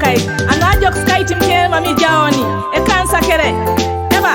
Sky Anajok Sky timke mami jaoni e kansa kere Eba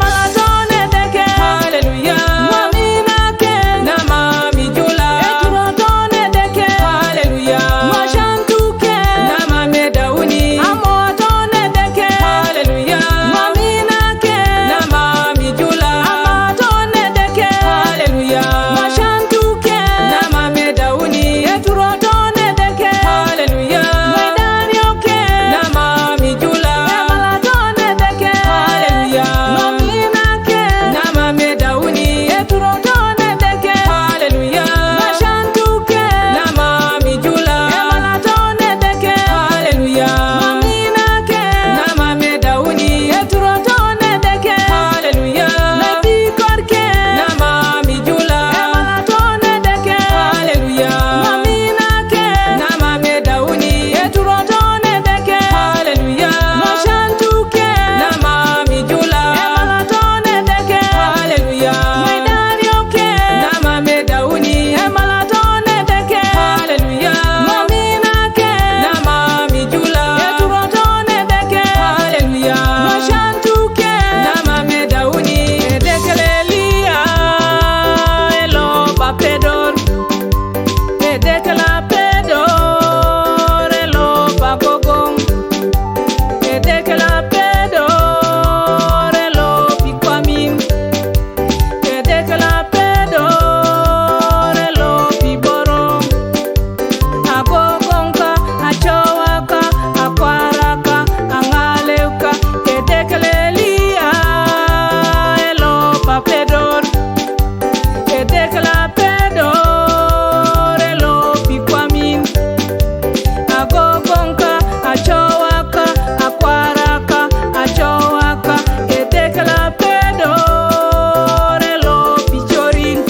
malatone deke Hallelujah Mami nake Na mami jula E turotone deke Hallelujah Mashantuke Na mami dauni Amotone deke Hallelujah Mami nake Na mami jula Amatone deke Hallelujah Mashantuke Na mami dauni E turotone deke Hallelujah Maidani oke Na mami jula E malatone deke Hallelujah Mami nake Na mami dauni E turotone deke Hallelujah Mashantuke Na mami jula E malatone deke Hallelujah Mami nake Na mami dauni E turotone deke Hallelujah Nadi korke Na mami jula E malatone deke Hallelujah Mami nake Na mami dauni E turotone deke Hallelujah Mashantuke Na mami jula E malatone deke Hallelujah Maidani oke Na mami dauni E malatone deke Hallelujah Mami nake Na mami jula E turotone deke Hallelujah Mashantuke Na mami dauni E dekelelia Elo bapedor E dekela pedor Elo bagogong E dekela pedor Elo pikwamin E dekela pedor Elo piborong Agogonka, achowaka, akwaraka, angaleuka E dekelelia Elo bapedor E dekela pedor Elo pikwamin Agogonka, achowaka, akwaraka, achowaka E dekela pedor Elo pichorin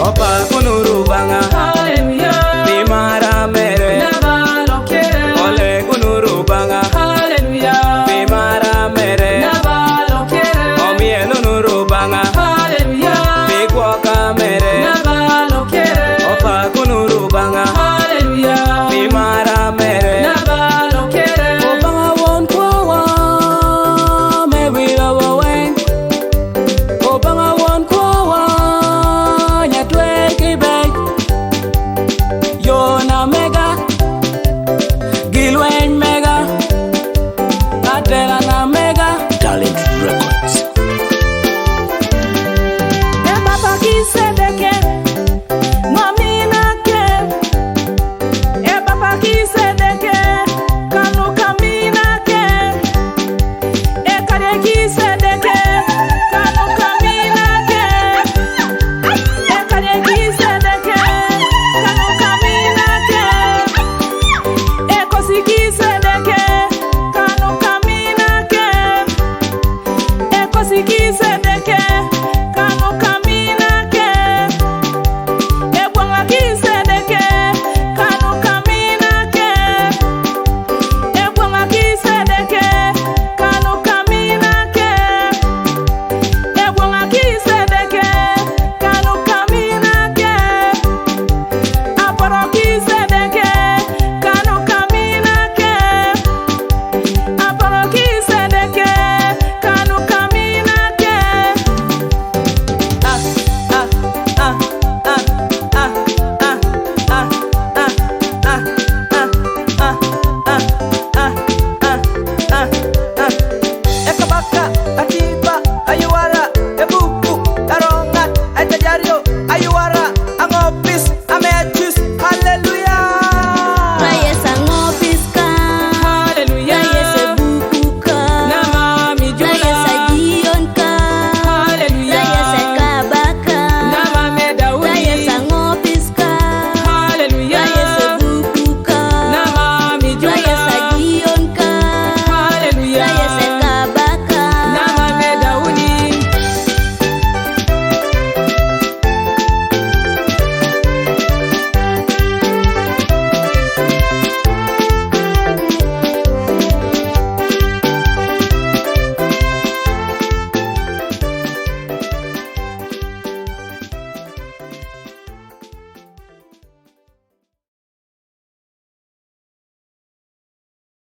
Opa kunuru banga Hallelujah Bimara mere Nabalo kere Ole kunuru banga Hallelujah Bimara mere Nabalo kere Omie nuru banga Hallelujah Bigwoka mere Nabalo kere Opa kunuru banga Hallelujah Bimara mere Nabalo kere Obanga won kwawa Me wila wawen Obanga won kwawa Nyatwe kibek Yona mega Gilwen mega Adela na mega Talent Records. E papa kise